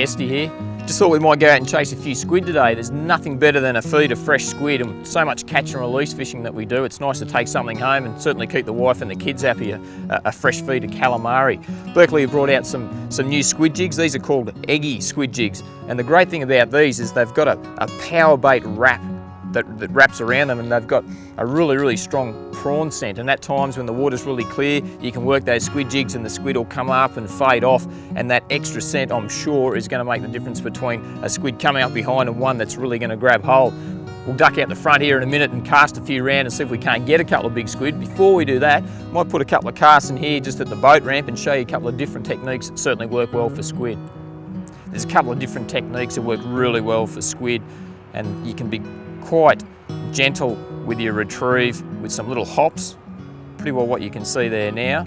Esty here. Just thought we might go out and chase a few squid today. There's nothing better than a feed of fresh squid, and so much catch and release fishing that we do. It's nice to take something home and certainly keep the wife and the kids happy, a fresh feed of calamari. Berkley have brought out some new squid jigs. These are called eggy squid jigs. And the great thing about these is they've got a power bait wrap that wraps around them, and they've got a really strong prawn scent. And at times when the water's really clear, you can work those squid jigs and the squid will come up and fade off, and that extra scent, I'm sure, is going to make the difference between a squid coming up behind and one that's really going to grab hold. We'll duck out the front here in a minute and cast a few around and see if we can't get a couple of big squid. Before we do that, I might put a couple of casts in here just at the boat ramp and show you a couple of different techniques that certainly work well for squid. There's a couple of different techniques that work really well for squid, and you can be quite gentle with your retrieve with some little hops. Pretty well what you can see there now,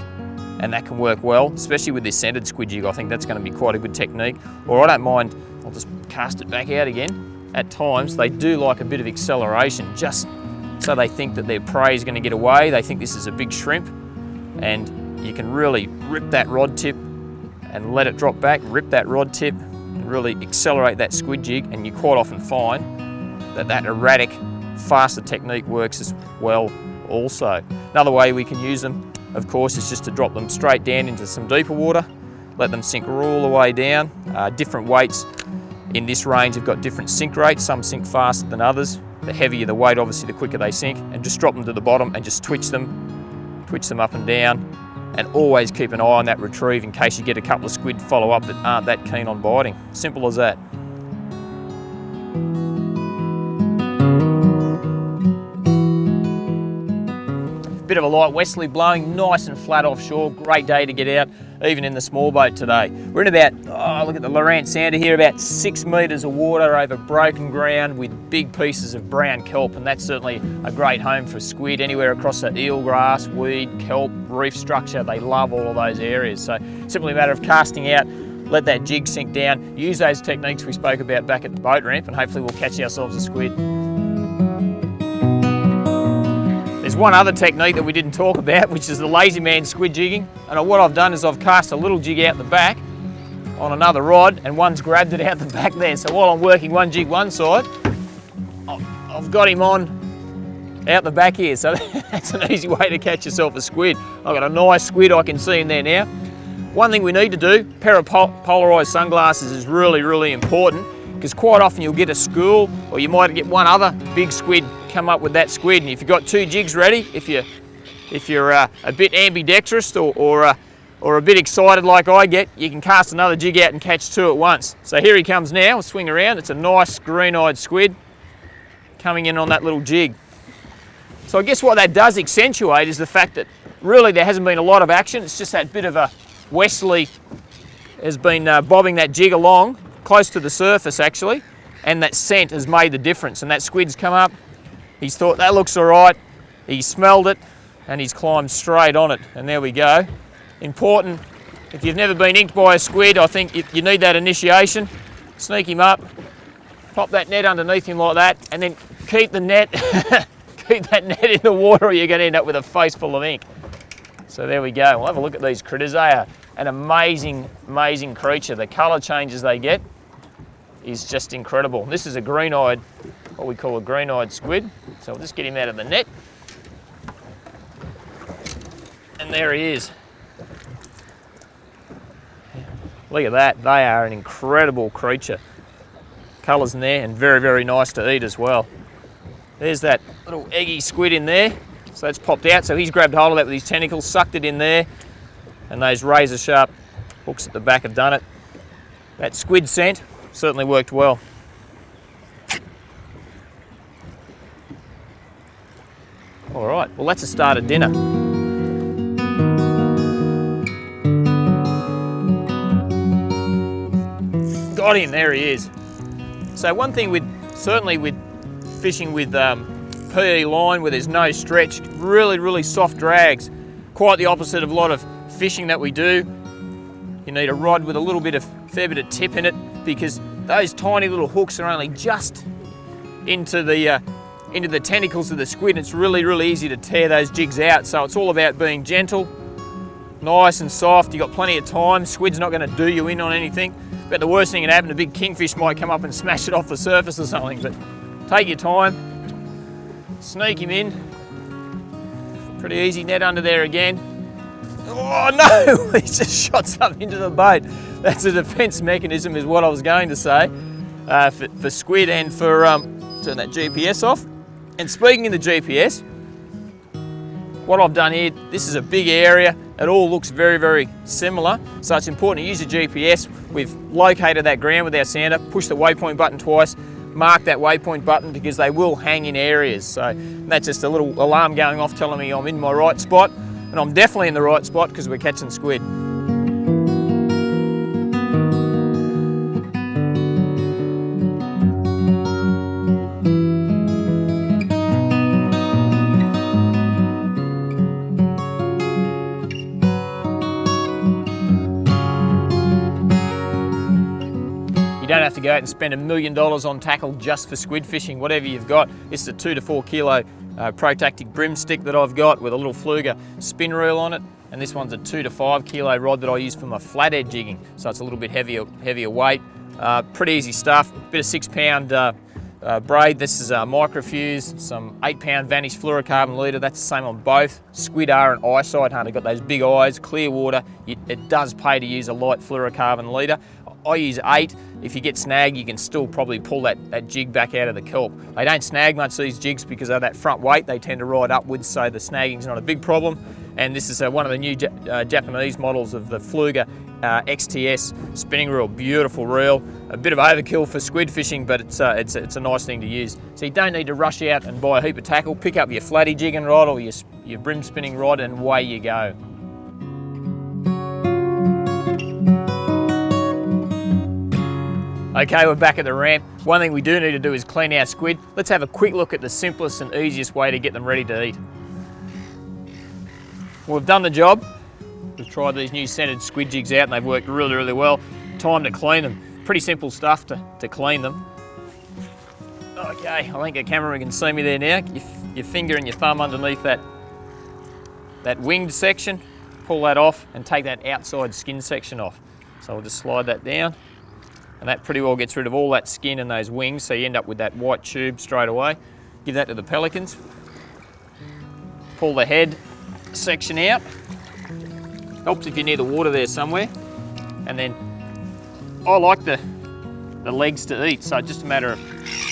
and that can work well, especially with this scented squid jig. I think that's going to be quite a good technique. Or I don't mind, I'll just cast it back out again. At times they do like a bit of acceleration, just so they think that their prey is going to get away. They think this is a big shrimp, and you can really rip that rod tip and let it drop back, rip that rod tip and really accelerate that squid jig, and you quite often find that erratic, faster technique works as well also. Another way we can use them, of course, is just to drop them straight down into some deeper water, let them sink all the way down. Different weights in this range have got different sink rates. Some sink faster than others. The heavier the weight, obviously, the quicker they sink. And just drop them to the bottom and just twitch them up and down. And always keep an eye on that retrieve in case you get a couple of squid follow up that aren't that keen on biting. Simple as that. Bit of a light westerly blowing, nice and flat offshore. Great day to get out, even in the small boat today. We're in about, look at the Lorant Sounder here, about 6 metres of water over broken ground with big pieces of brown kelp, and that's certainly a great home for squid. Anywhere across the eelgrass, weed, kelp, reef structure, they love all of those areas. So simply a matter of casting out, let that jig sink down, use those techniques we spoke about back at the boat ramp, and hopefully we'll catch ourselves a squid. There's one other technique that we didn't talk about, which is the lazy man squid jigging. And what I've done is I've cast a little jig out the back on another rod, and one's grabbed it out the back there. So while I'm working one jig one side, I've got him on out the back here. So that's an easy way to catch yourself a squid. I've got a nice squid, I can see him there now. One thing we need to do, a pair of polarised sunglasses is really important, because quite often you'll get a school, or you might get one other big squid come up with that squid, and if you've got two jigs ready, if you're a bit ambidextrous or a bit excited like I get, you can cast another jig out and catch two at once. So here he comes now. We'll swing around. It's a nice green-eyed squid coming in on that little jig. So I guess what that does accentuate is the fact that really there hasn't been a lot of action. It's just that bit of a westerly has been bobbing that jig along close to the surface actually, and that scent has made the difference. And that squid's come up. He's thought that looks all right, he smelled it, and he's climbed straight on it, and there we go. Important, if you've never been inked by a squid, I think you need that initiation. Sneak him up, pop that net underneath him like that, and then keep the net, keep that net in the water, or you're going to end up with a face full of ink. So there we go. We'll have a look at these critters. They are an amazing creature. The colour changes they get is just incredible. This is a green-eyed, what we call a green-eyed squid. So we'll just get him out of the net. And there he is. Look at that, they are an incredible creature. Colours in there, and very nice to eat as well. There's that little eggy squid in there. So that's popped out, so he's grabbed hold of that with his tentacles, sucked it in there, and those razor sharp hooks at the back have done it. That squid scent certainly worked well. All right, well that's a start of dinner. Got him, there he is. So one thing certainly with fishing with PE line where there's no stretch, really soft drags, quite the opposite of a lot of fishing that we do. You need a rod with a fair bit of tip in it, because those tiny little hooks are only just into the tentacles of the squid. It's really easy to tear those jigs out. So it's all about being gentle, nice and soft. You've got plenty of time. Squid's not going to do you in on anything. But the worst thing that happened, a big kingfish might come up and smash it off the surface or something. But take your time, sneak him in. Pretty easy, net under there again. Oh no, he just shot something into the boat. That's a defense mechanism is what I was going to say for squid and for, turn that GPS off. And speaking of the GPS, what I've done here, this is a big area. It all looks very, very similar. So it's important to use the GPS. We've located that ground with our sounder, push the waypoint button twice, mark that waypoint button because they will hang in areas. So that's just a little alarm going off telling me I'm in my right spot. And I'm definitely in the right spot because we're catching squid. You don't have to go out and spend $1 million on tackle just for squid fishing, whatever you've got. This is a 2 to 4 kilo protactic brim stick that I've got with a little fluger spin reel on it. And this one's a 2 to 5 kilo rod that I use for my flathead jigging. So it's a little bit heavier weight. Pretty easy stuff. Bit of 6 pound braid. This is a microfuse, some 8 pound Vanish fluorocarbon leader. That's the same on both. Squid are an eyesight hunter, got those big eyes, clear water. It does pay to use a light fluorocarbon leader. I use 8. If you get snagged, you can still probably pull that jig back out of the kelp. They don't snag much, these jigs, because of that front weight. They tend to ride upwards, so the snagging's not a big problem. And this is one of the new Japanese models of the Fluger XTS spinning reel. Beautiful reel. A bit of overkill for squid fishing, but it's a nice thing to use. So you don't need to rush out and buy a heap of tackle. Pick up your flatty jigging rod or your brim spinning rod and away you go. Okay, we're back at the ramp. One thing we do need to do is clean our squid. Let's have a quick look at the simplest and easiest way to get them ready to eat. Well, we've done the job. We've tried these new scented squid jigs out and they've worked really, really well. Time to clean them. Pretty simple stuff to clean them. Okay, I think the camera can see me there now. Your finger and your thumb underneath that winged section, pull that off and take that outside skin section off. So we'll just slide that down. And that pretty well gets rid of all that skin and those wings, so you end up with that white tube straight away. Give that to the pelicans. Pull the head section out. Helps if you're near the water there somewhere. And then I like the legs to eat, so just a matter of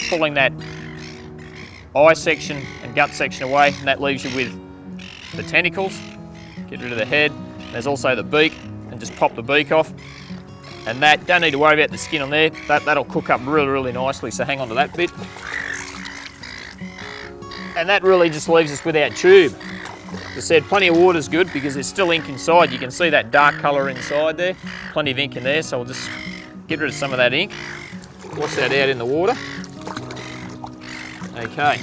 pulling that eye section and gut section away, and that leaves you with the tentacles. Get rid of the head. There's also the beak, and just pop the beak off. And that, don't need to worry about the skin on there. That'll cook up really, really nicely, so hang on to that bit. And that really just leaves us with our tube. As I said, plenty of water's good because there's still ink inside. You can see that dark colour inside there. Plenty of ink in there, so we'll just get rid of some of that ink. Wash that out in the water. Okay,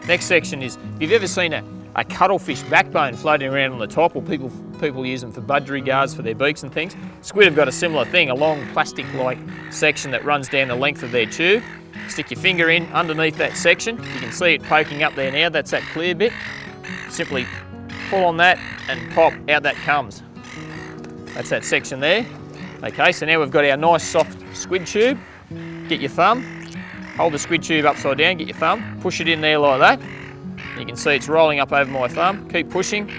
next section is, if you've ever seen a cuttlefish backbone floating around on the top, or people use them for budgerigars for their beaks and things. Squid have got a similar thing, a long plastic-like section that runs down the length of their tube. Stick your finger in underneath that section. You can see it poking up there now, that's that clear bit. Simply pull on that and pop, out that comes. That's that section there. Okay, so now we've got our nice soft squid tube. Get your thumb, hold the squid tube upside down, get your thumb, push it in there like that. You can see it's rolling up over my thumb. Keep pushing.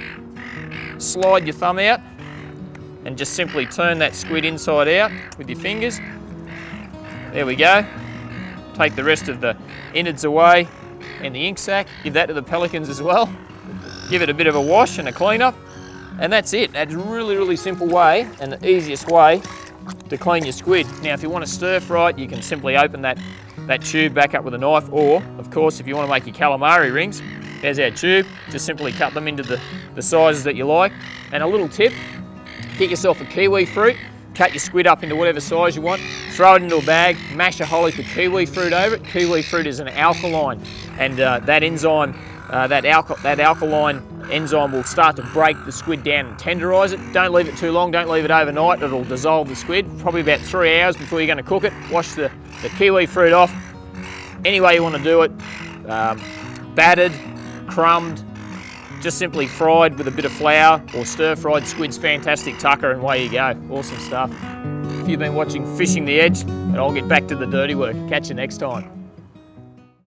Slide your thumb out and just simply turn that squid inside out with your fingers. There we go. Take the rest of the innards away and the ink sac. Give that to the pelicans as well. Give it a bit of a wash and a clean up. And that's it. That's a really, really simple way and the easiest way to clean your squid. Now, if you want to stir fry it, you can simply open that tube back up with a knife, or, of course, if you want to make your calamari rings, there's our tube. Just simply cut them into the sizes that you like. And a little tip, get yourself a kiwi fruit, cut your squid up into whatever size you want, throw it into a bag, mash a whole heap of kiwi fruit over it. Kiwi fruit is an alkaline, and that enzyme, that alkaline enzyme will start to break the squid down and tenderise it. Don't leave it too long, don't leave it overnight, it'll dissolve the squid. Probably about 3 hours before you're going to cook it. Wash the kiwi fruit off any way you want to do it, battered, crumbed, just simply fried with a bit of flour, or stir fried squid's fantastic tucker, and away you go. Awesome stuff. You've been watching Fishing the Edge, and I'll get back to the dirty work. Catch you next time.